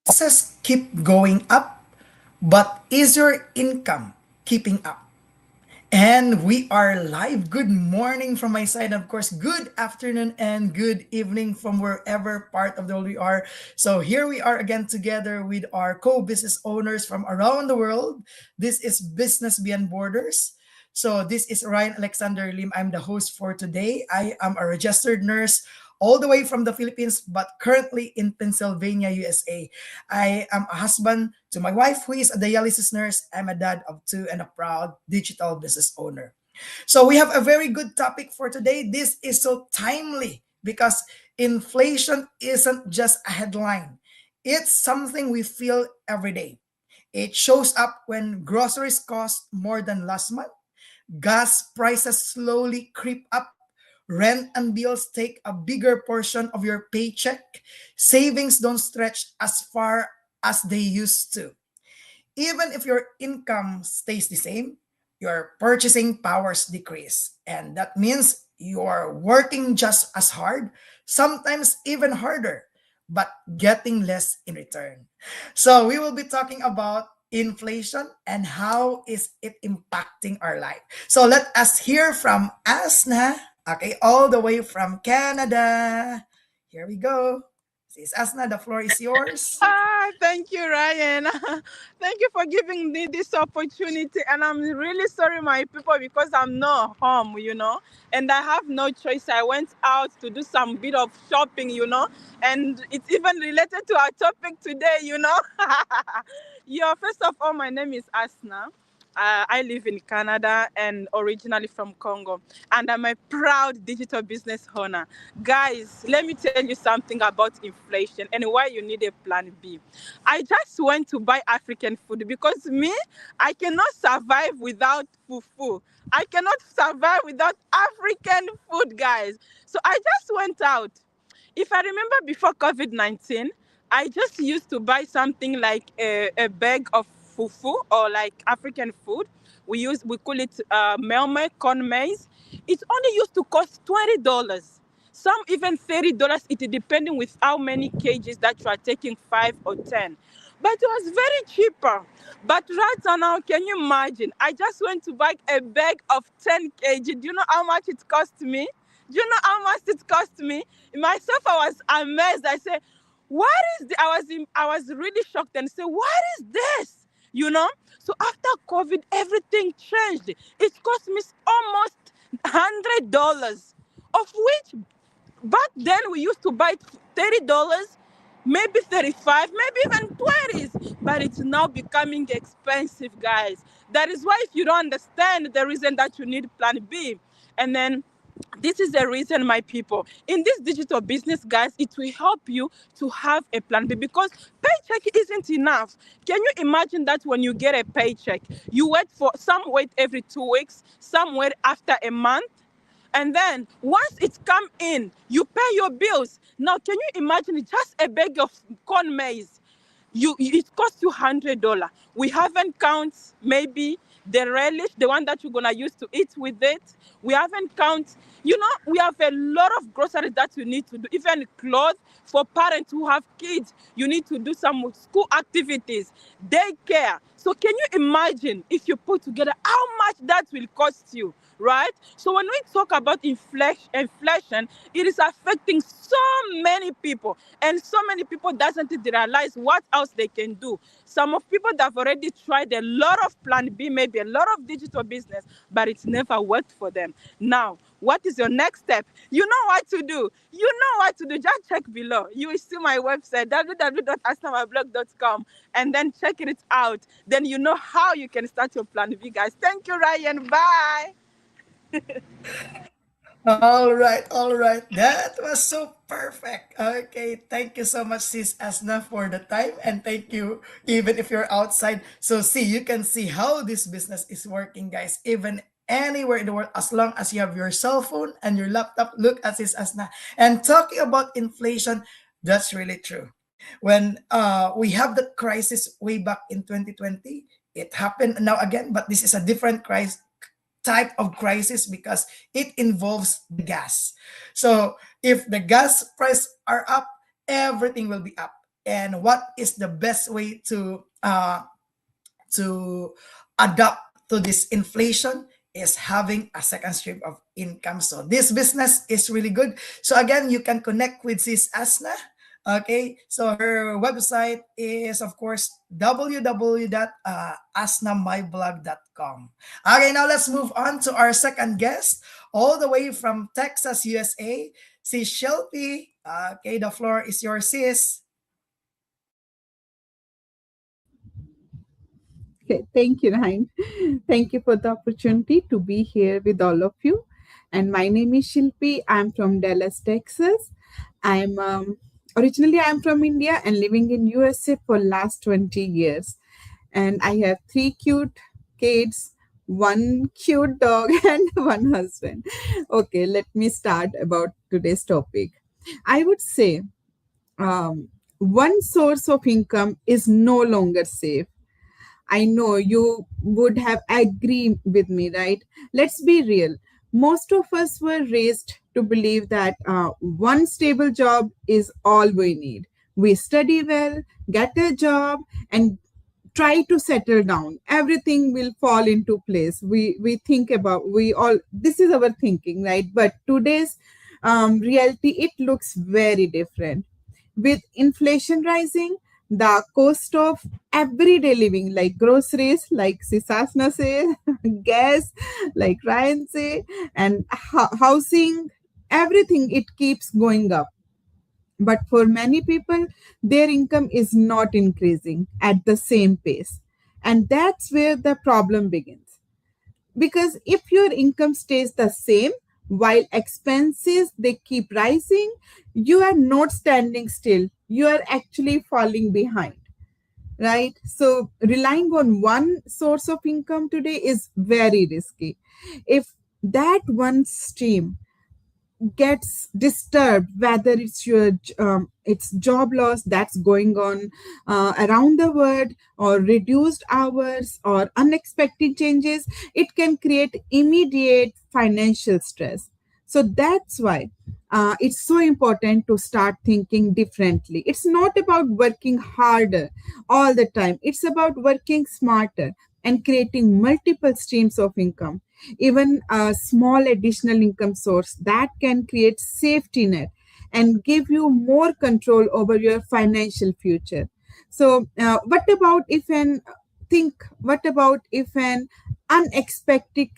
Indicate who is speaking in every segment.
Speaker 1: Prices keep going up, but is your income keeping up? And we are live. Good morning from my side. Of course, good afternoon and good evening from wherever part of the world we are. So here we are again together with our co-business owners from around the world. This is Business Beyond Borders. So this is Ryan Alexander Lim. I'm the host for today. I am a registered nurse all the way from the Philippines, but currently in Pennsylvania, USA. I am a husband to my wife, who is a dialysis nurse. I'm a dad of two and a proud digital business owner. So we have a very good topic for today. This is so timely because inflation isn't just a headline. It's something we feel every day. It shows up when groceries cost more than last month, gas prices slowly creep up, rent and bills take a bigger portion of your paycheck, savings don't stretch as far as they used to. Even if your income stays the same, your purchasing powers decrease. And that means you're working just as hard, sometimes even harder, but getting less in return. So we will be talking about inflation and how is it impacting our life. So let us hear from Asna, okay, all the way from Canada. Here we go. This is Asna, the floor is yours.
Speaker 2: Thank you, Ryan. Thank you for giving me this opportunity. And I'm really sorry, my people, because I'm not home. And I have no choice. I went out to do some bit of shopping. And it's even related to our topic today. Yeah, first of all, my name is Asna. I live in Canada and originally from Congo. And I'm a proud digital business owner. Guys, let me tell you something about inflation and why you need a plan B. I just went to buy African food because me, I cannot survive without fufu. I cannot survive without African food, guys. So I just went out. If I remember before COVID-19, I just used to buy something like a bag of fufu or like African food. We call it melme corn maize. It only used to cost $20. Some even $30. It depending with how many kgs that you are taking, 5 or 10. But it was very cheaper. But right now, can you imagine? I just went to buy a bag of 10 kg. Do you know how much it cost me? Do you know how much it cost me? Myself, I was amazed. I said, "What is this?" I was really shocked and said, "What is this?" You know. So after COVID, everything changed. It cost me almost $100, of which back then we used to buy $30, maybe 35, maybe even 20s, but it's now becoming expensive, guys. That is why if you don't understand the reason that you need plan B, and then this is the reason, my people, in this digital business, guys, it will help you to have a plan B because paycheck isn't enough. Can you imagine that when you get a paycheck, you wait for some wait every 2 weeks, some wait after a month, and then once it's come in, you pay your bills. Now, can you imagine just a bag of corn maize? It costs you $100. We haven't count maybe the relish, the one that you're gonna use to eat with it. We haven't count. We have a lot of groceries that you need to do. Even clothes for parents who have kids, you need to do some school activities, daycare. So can you imagine if you put together how much that will cost you? Right? So when we talk about inflation, it is affecting so many people, and so many people doesn't realize what else they can do. Some of people that have already tried a lot of plan B, maybe a lot of digital business, but it's never worked for them. Now, what is your next step? You know what to do. You know what to do. Just check below. You will see my website, www.asnamablog.com, and then check it out. Then you know how you can start your plan B, guys. Thank you, Ryan. Bye.
Speaker 1: All right, all right. That was so perfect. Okay, thank you so much, Sis Asna, for the time, and thank you, even if you're outside. So, see, you can see how this business is working, guys. Even anywhere in the world, as long as you have your cell phone and your laptop, look at Sis Asna. And talking about inflation, that's really true. When we have the crisis way back in 2020, it happened now again, but this is a different crisis type of crisis because it involves the gas. So if the gas price are up, everything will be up. and what is the best way to adapt to this inflation is having a second stream of income. So this business is really good. So again, you can connect with Sis Asna. Okay, so her website is of course www.asnamyblog.com. Okay, now let's move on to our second guest, all the way from Texas, USA, Sis Shelby. Okay, the floor is yours, sis.
Speaker 3: Okay, thank you, Ryan. Thank you for the opportunity to be here with all of you. And my name is Shilpi. I'm from Dallas, Texas. I'm originally I'm from India and living in USA for last 20 years. And I have three cute kids, one cute dog, and one husband. Okay, let me start about today's topic. I would say one source of income is no longer safe. I know you would have agreed with me, right? Let's be real. Most of us were raised to believe that one stable job is all we need. We study well, get a job, and try to settle down. Everything will fall into place. We think about we all. This is our thinking, right? But today's reality, it looks very different. With inflation rising, the cost of everyday living, like groceries, like Sisasna say, gas, like Ryan say, and housing, everything, it keeps going up. But for many people, their income is not increasing at the same pace. And that's where the problem begins. Because if your income stays the same while expenses they keep rising, you are not standing still. You are actually falling behind, right? So relying on one source of income today is very risky. If that one stream gets disturbed, whether it's your it's job loss that's going on around the world, or reduced hours, or unexpected changes, it can create immediate financial stress. So that's why it's so important to start thinking differently. It's not about working harder all the time, it's about working smarter and creating multiple streams of income. Even a small additional income source that can create safety net and give you more control over your financial future. So what about if an unexpected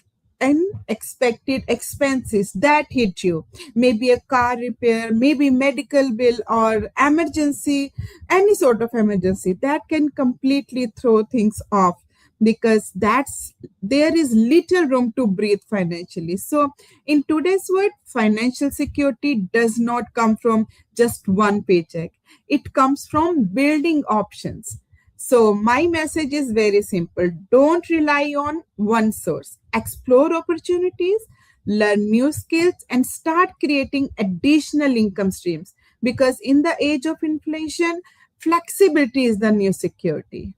Speaker 3: unexpected expenses that hit you, maybe a car repair, maybe medical bill, or emergency, any sort of emergency that can completely throw things off, because that's there is little room to breathe financially. So in today's world, financial security does not come from just one paycheck, it comes from building options. So my message is very simple: don't rely on one source, explore opportunities, learn new skills, and start creating additional income streams, because in the age of inflation, flexibility is the new security.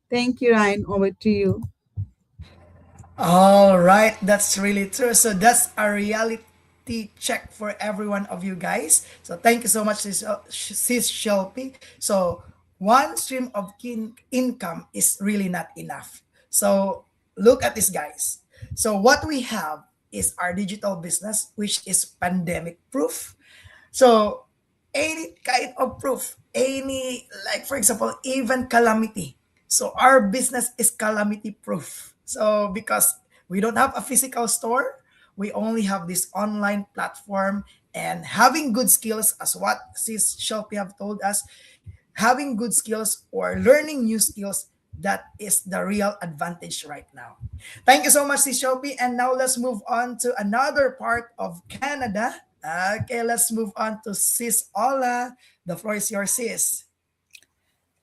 Speaker 3: Thank you, Ryan. Over to you.
Speaker 1: All right, that's really true. So that's a reality check for every one of you guys. So thank you so much, Sis Shelby. So one stream of income is really not enough. So look at this, guys. So what we have is our digital business, which is pandemic proof. So any kind of proof, any, like for example, even calamity. So our business is calamity proof. So because we don't have a physical store, we only have this online platform, and having good skills, as what Sis Shelby have told us, having good skills or learning new skills, that is the real advantage right now. Thank you so much, Sis Shelby. And now let's move on to another part of Canada. Okay, let's move on to Sis Ola. The floor is yours, sis.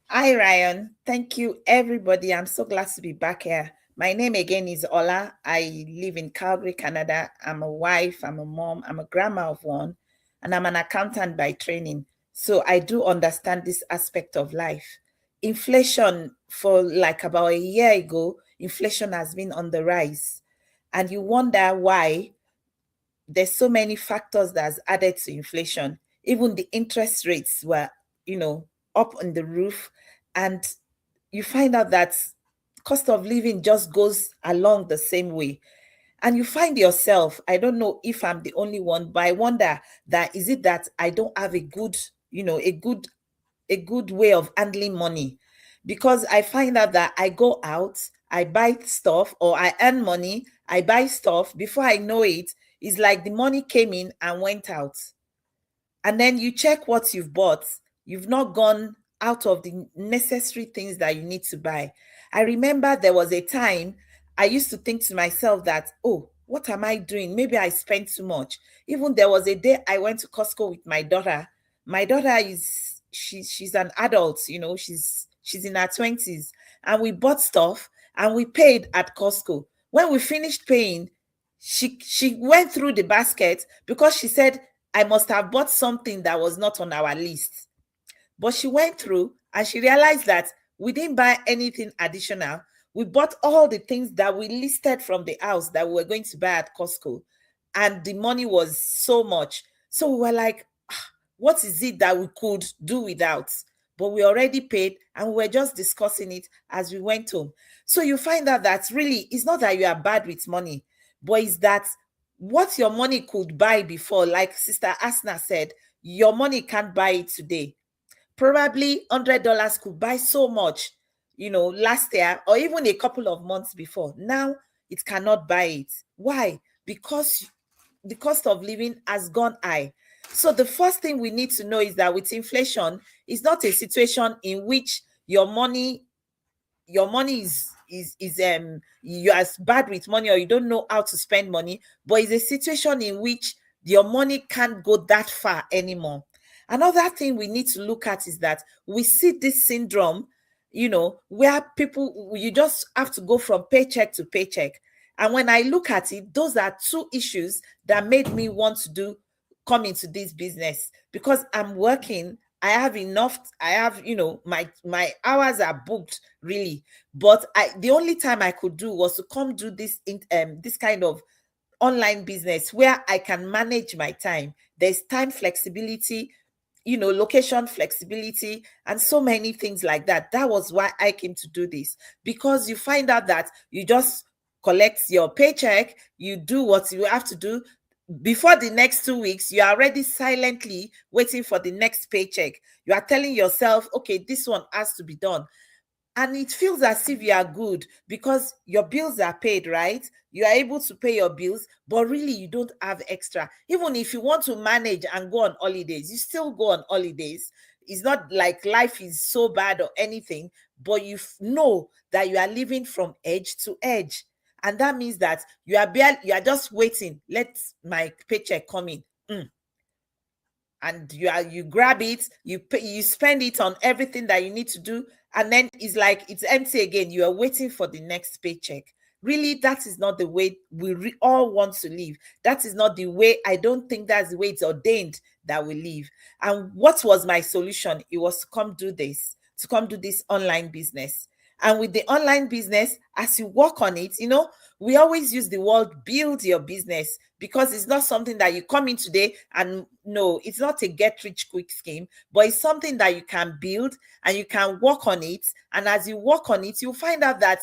Speaker 4: Hi, Ryan. Thank you, everybody. I'm so glad to be back here. My name again is Ola. I live in Calgary, Canada. I'm a wife, I'm a mom, I'm a grandma of one, and I'm an accountant by training. So I do understand this aspect of life. Inflation, for like about a year ago, inflation has been on the rise. And you wonder why. There's so many factors that's added to inflation. Even the interest rates were, you know, up on the roof, and you find out that cost of living just goes along the same way. And you find yourself, I don't know if I'm the only one, but I wonder that is it that I don't have a good, a good way of handling money? Because I find out that I go out, I buy stuff, or I earn money, I buy stuff. Before I know it, it's like the money came in and went out. And then you check what you've bought. You've not gone out of the necessary things that you need to buy. I remember there was a time I used to think to myself that, oh, what am I doing? Maybe I spent too much. Even there was a day I went to Costco with my daughter. My daughter is she's an adult, she's in her 20s, and we bought stuff and we paid at Costco. When we finished paying, she went through the basket because she said I must have bought something that was not on our list. But she went through and she realized that we didn't buy anything additional. We bought all the things that we listed from the house that we were going to buy at Costco. And the money was so much. So we were like, what is it that we could do without? But we already paid and we were just discussing it as we went home. So you find out that really it's not that you are bad with money, but it's that what your money could buy before, like Sister Asna said, your money can't buy it today. Probably $100 could buy so much, last year or even a couple of months before. Now it cannot buy it. Why? Because the cost of living has gone high. So the first thing we need to know is that with inflation, it's not a situation in which your money is you're as bad with money or you don't know how to spend money, but it's a situation in which your money can't go that far anymore. Another thing we need to look at is that we see this syndrome, where people, you just have to go from paycheck to paycheck. And when I look at it, those are two issues that made me want to come into this business, because I'm working. I have enough. I have, my hours are booked really, but the only time I could do was to come do this kind of online business where I can manage my time. There's time flexibility, location flexibility, and so many things like that. That was why I came to do this, because you find out that you just collect your paycheck, you do what you have to do. Before the next 2 weeks, you are already silently waiting for the next paycheck. You are telling yourself, okay, this one has to be done. And it feels as if you are good because your bills are paid, right? You are able to pay your bills, but really you don't have extra. Even if you want to manage and go on holidays, you still go on holidays. It's not like life is so bad or anything, but you know that you are living from edge to edge. And that means that you are just waiting. Let my paycheck come in. And you grab it, you spend it on everything that you need to do, and then it's like it's empty again. You are waiting for the next paycheck. Really, that is not the way we all want to live. That is not the way. I don't think that's the way it's ordained that we live. And what was my solution? It was to come do this online business. And with the online business, as you work on it, we always use the word build your business, because it's not something that you come in today and no, it's not a get rich quick scheme, but it's something that you can build and you can work on it. And as you work on it, you'll find out that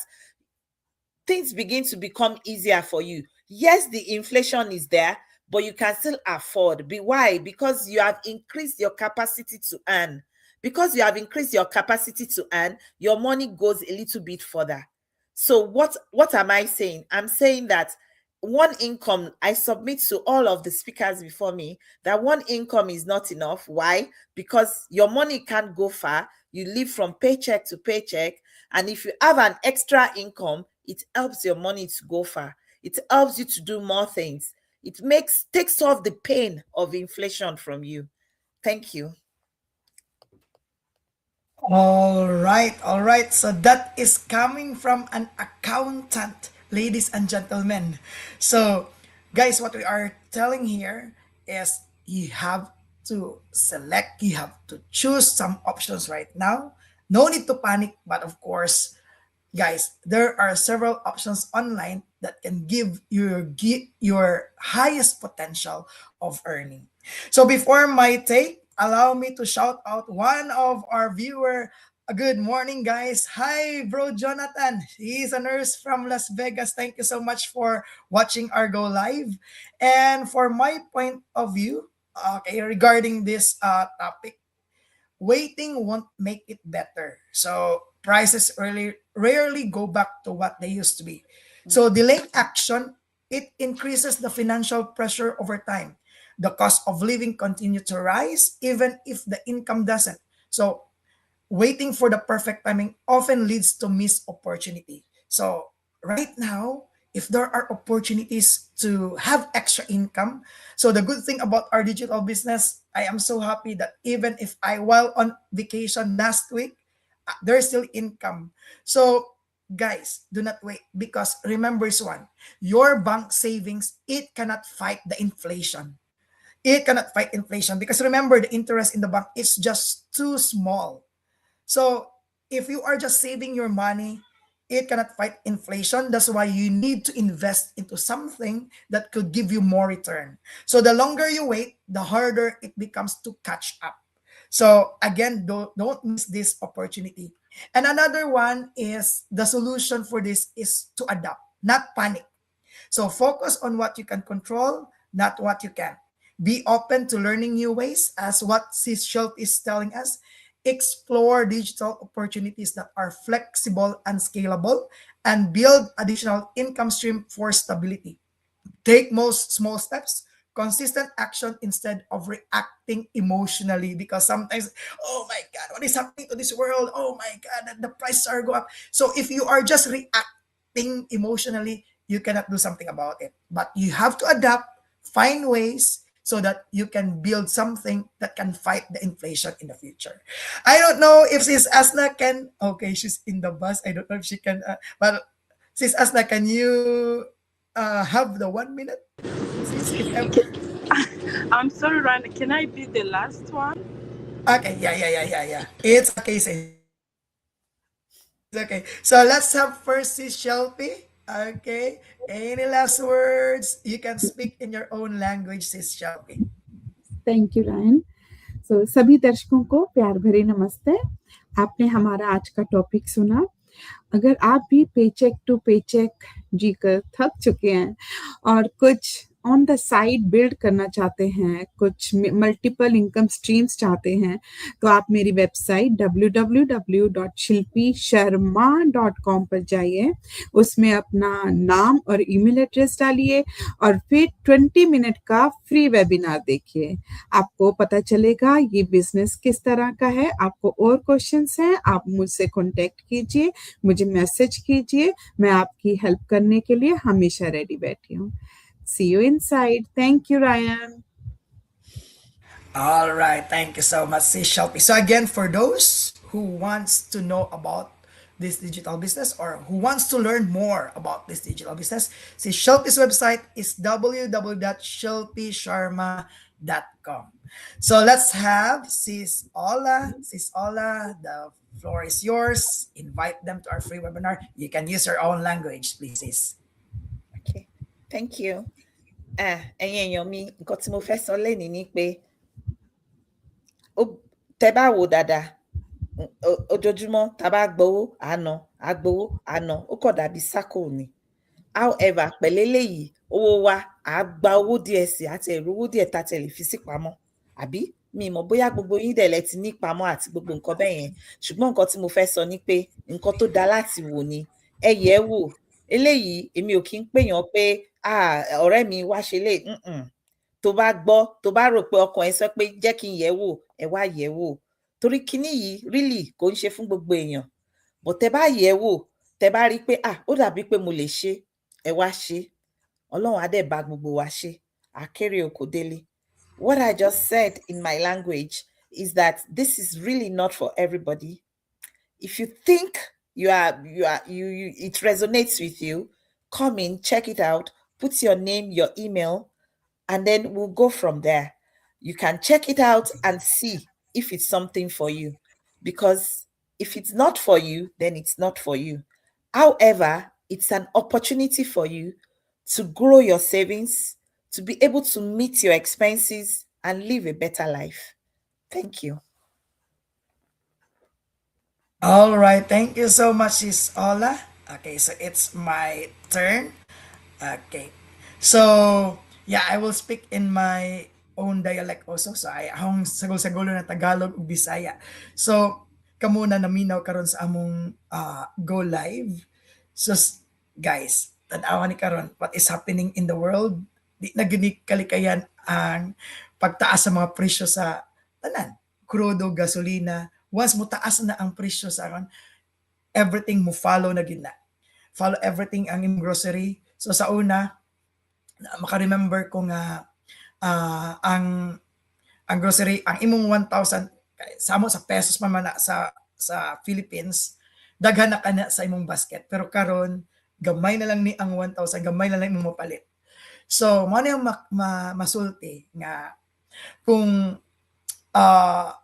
Speaker 4: things begin to become easier for you. Yes, the inflation is there, but you can still afford. Why? Because you have increased your capacity to earn. Because you have increased your capacity to earn, your money goes a little bit further. So what am I saying? I'm saying that one income, I submit to all of the speakers before me, that one income is not enough. Why? Because your money can't go far. You live from paycheck to paycheck. And if you have an extra income, it helps your money to go far. It helps you to do more things. It takes off the pain of inflation from you. Thank you.
Speaker 1: All right, all right. So that is coming from an accountant, ladies and gentlemen. So, guys, what we are telling here is you have to select, you have to choose some options right now. No need to panic, but of course, guys, there are several options online that can give your highest potential of earning. So before my take, allow me to shout out one of our viewer. Good morning, guys. Hi, bro Jonathan. He's a nurse from Las Vegas. Thank you so much for watching our go live. And for my point of view, okay, regarding this topic, waiting won't make it better. So prices rarely go back to what they used to be. So delaying action, it increases the financial pressure over time. The cost of living continue to rise even if the income doesn't. So waiting for the perfect timing often leads to missed opportunity. So right now, if there are opportunities to have extra income, so the good thing about our digital business, I am so happy that even if I while on vacation last week, there's still income. So guys, do not wait because remember this one, your bank savings, it cannot fight the inflation. It cannot fight inflation because remember the interest in the bank is just too small. So if you are just saving your money, it cannot fight inflation. That's why you need to invest into something that could give you more return. So the longer you wait, the harder it becomes to catch up. So again, don't miss this opportunity. And another one is the solution for this is to adapt, not panic. So focus on what you can control, not what you can. Be open to learning new ways, as what Sis Shelp is telling us. Explore digital opportunities that are flexible and scalable, and build additional income stream for stability. Take most small steps, consistent action instead of reacting emotionally because sometimes, oh my God, what is happening to this world? Oh my God, the prices are go up. So if you are just reacting emotionally, you cannot do something about it. But you have to adapt, find ways so that you can build something that can fight the inflation in the future. I don't know if Sis Asna can. Okay, she's in the bus. I don't know if she can. But Sis Asna, can you have the 1 minute? Sis, if ever.
Speaker 2: I'm sorry, Ryan. Can I be the last one?
Speaker 1: Okay, yeah. It's okay, Sis. It's okay. So let's have first Sis Shelby. Okay. Any last words? You can speak in your own language, Sis Shelby.
Speaker 3: Thank you Ryan सो सभी दर्शकों को प्यार भरी नमस्ते आपने हमारा आज का टॉपिक सुना अगर आप भी पेचेक टू पेचेक जीकर थक चुके हैं और कुछ ऑन द साइड बिल्ड करना चाहते हैं कुछ मल्टीपल इनकम स्ट्रीम्स चाहते हैं तो आप मेरी वेबसाइट www.shilpisharma.com पर जाइए उसमें अपना नाम और ईमेल एड्रेस डालिए और फिर 20 मिनट का फ्री वेबिनार देखिए आपको पता चलेगा ये बिजनेस किस तरह का है आपको और क्वेश्चंस हैं आप मुझसे कांटेक्ट कीजिए मुझे मैसेज कीजिए मैं आपकी हेल्प करने के लिए हमेशा रेडी बैठी हूँ See you inside. Thank you, Ryan.
Speaker 1: All right, thank you so much, Sis Shelby. So again, for those who wants to know about this digital business or who wants to learn more about this digital business, Sis Shelby's website is www.shilpisharma.com. So let's have Sis Ola. Sis Ola, the floor is yours. Invite them to our free webinar. You can use your own language, please, Sis.
Speaker 4: Okay, thank you. ẹ̀yin èèyàn mi nǹkan tí mo fẹ́ sọ lénìí ni pé tẹ́ bá wò dáadáa ojoojúmọ́ tá bá gbowó àná àgbowó àná ó kàn dàbí sákò ni however pẹ̀lú eléyìí owó wa à gba owó díẹ̀ sí àti ẹ̀rọ owó díẹ̀ tá tẹ̀ lè fi sí pamọ́ àbí mi mọ̀ bóyá gbogbo yín dẹ̀ lẹ ti ní pamọ́ àti gbogbo nǹkan bẹ́ẹ̀ yẹn ṣùgbọ́n nǹkan tí mo fẹ́ sọ ni pé nǹkan tó dáa láti wò ni ẹ yẹ̀ ẹ́ wò eléyìí èmi ò kí ń pèèyàn pé ọ̀rẹ́ mi wá ṣe lè tó bá gbọ́ tó bá rò pé ọkàn ẹ sọ pé jẹ́ kí n yẹ̀ wò ẹ wá yẹ̀ wò torí kinní yìí really kò ń ṣe fún gbogbo èèyàn bó tẹ́ bá yẹ̀ wò tẹ́ bá rí pé ó dàbí pé mo lè ṣe ẹ wá ṣe Ọlọ́run á dẹ̀ bá gbogbo wa ṣe àkérè oko délé. What I just said in my language is that this is really not for everybody. If you think you it resonates with you, come in, check it out, put your name, your email, and then we'll go from there. You can check it out and see if it's something for you. Because if it's not for you, then it's not for you. However, it's an opportunity for you to grow your savings, to be able to meet your expenses and live a better life. Thank you.
Speaker 1: All right, thank you so much, Sis Ola. Okay, so it's my turn. Okay. So, yeah, I will speak in my own dialect also. So, ay akong sagol-sagulo na Tagalog ug Bisaya. So, kamo na naminaw karon sa among go live. So, guys, tan-awa ni karon what is happening in the world. Di na gini kalikayan ang pagtaas sa mga presyo sa tanan. Crudo, gasolina. Once mo taas na ang presyo sa karon, everything mo follow na gid na. Follow everything ang imong grocery. So sa una, maka-remember ko nga ang grocery, ang imong 1,000 sa amo sa pesos man man sa Philippines, daghan na kana sa imong basket. Pero karon gamay na lang ni ang 1,000, gamay na lang imong mapalit. So mo na yung masulti nga kung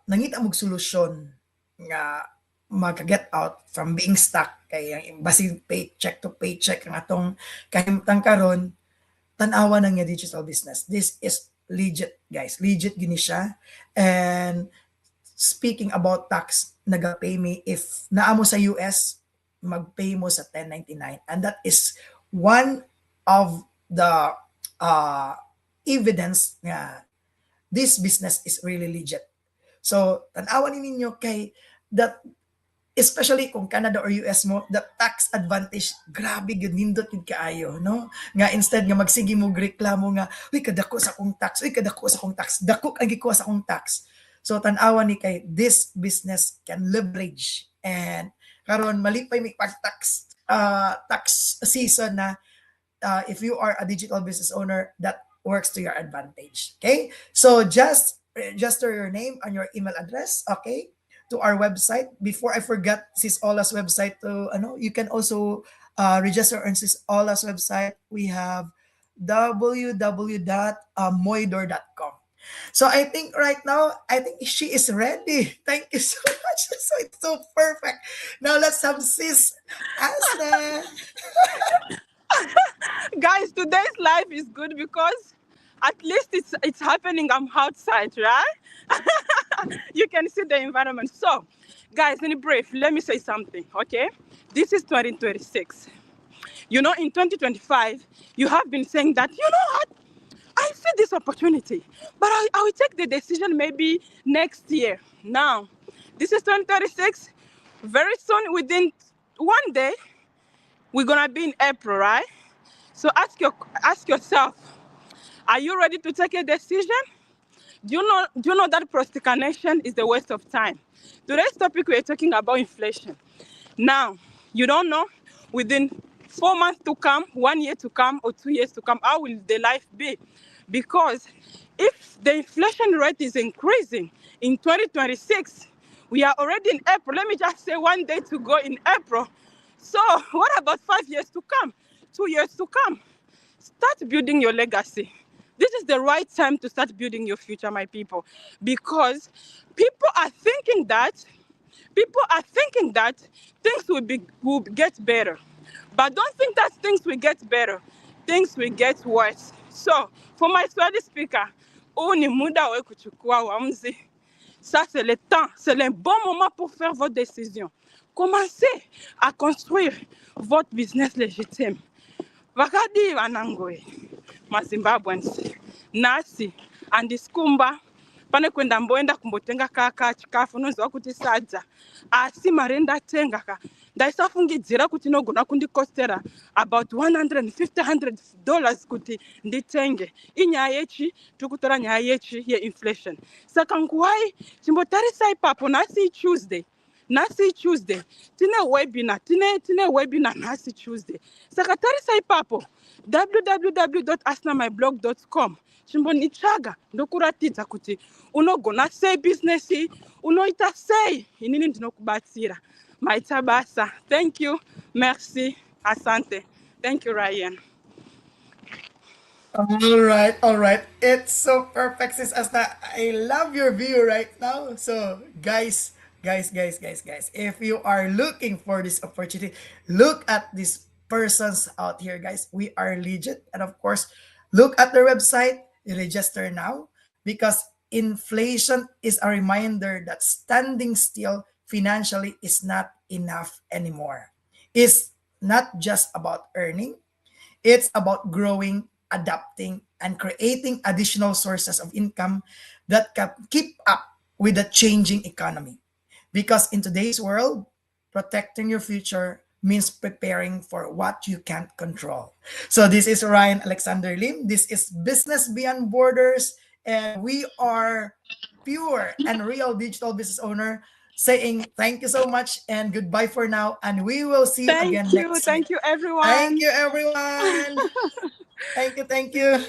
Speaker 1: nangita mong solusyon nga mag-get out from being stuck kay ang basig paycheck to paycheck ang atong kahimtang karon, tan-awa na nga digital business. This is legit, guys. Legit gini siya. And speaking about tax, naga-pay me if naa mo sa US, mag-pay mo sa 1099. And that is one of the evidence nga this business is really legit. So, tan-awa ninyo kay that, especially kung Canada or US mo, the tax advantage, grabe yun, nindot yun kaayo, no? Nga instead nga magsige mo reklamo nga, uy, kadako sa akong tax, uy, kadako sa akong tax, dako ang gikuha sa akong tax. So, tanawa ni kay, this business can leverage. And, karon malipay may pag-tax tax season na if you are a digital business owner, that works to your advantage. Okay? So, just register your name and your email address, okay? To our website. Before I forget Sis Ola's website to you can also register on Sis Ola's website. We have www.moidor.com. So I think right now, I think she is ready. Thank you so much. So it's so perfect. Now let's have Sis Asna.
Speaker 2: Guys, today's life is good because at least it's happening. I'm outside, right? You can see the environment. So, guys, in brief, let me say something, okay? This is 2026. You know, in 2025, you have been saying that, you know what? I see this opportunity, but I will take the decision maybe next year. Now, this is 2036. Very soon, within one day, we're gonna be in April, right? So ask yourself, are you ready to take a decision? Do you know that procrastination is a waste of time? Today's topic, we're talking about inflation. Now, you don't know within 4 months to come, 1 year to come, or 2 years to come, how will the life be? Because if the inflation rate is increasing in 2026, we are already in April. Let me just say 1 day to go in April. So what about 5 years to come, 2 years to come? Start building your legacy. This is the right time to start building your future, my people, because people are thinking that things will get better. But don't think that things will get better. Things will get worse. So, for my Swahili speaker, huu ni muda wa kuchukua uamuzi. Ça, c'est le temps, c'est le bon moment pour faire votre décision. Commencez à construire votre business légitime. Vakadi wanangoe mazimbabwensi nasi andisikumba pane kwenda mboenda kumbotenga kaka chikafu noziva kuti sadza asi mari ndatenga ka ndaisafungidzira kuti inogona kundikostera about $150 kuti nditenge. Inyaya yechi tiri kutora nyaya yechi yeinflation. Saka nguwai chimbotarisa ipapo nasi Tuesday tine webinar nasi Tuesday. Saka tarisa ipapo www.asnamyblog.com chimbonitsvaga ndokuratidza kuti unogona sei business, unoita sei, inini ndinokubatsira. Maita basa. Thank you. Merci. Asante. Thank you, Ryan.
Speaker 1: All right. It's so perfect, Sis Asna. I love your view right now. So, guys, if you are looking for this opportunity, look at these persons out here, guys. We are legit. And of course, look at their website, register now, because inflation is a reminder that standing still financially is not enough anymore. It's not just about earning, it's about growing, adapting, and creating additional sources of income that can keep up with the changing economy. Because in today's world, protecting your future means preparing for what you can't control. So this is Ryan Alexander Lim. This is Business Beyond Borders, and we are pure and real digital business owner saying thank you so much and goodbye for now. And we will see you again next week.
Speaker 2: Thank you, everyone.
Speaker 1: Thank you, everyone. Thank you. Thank you.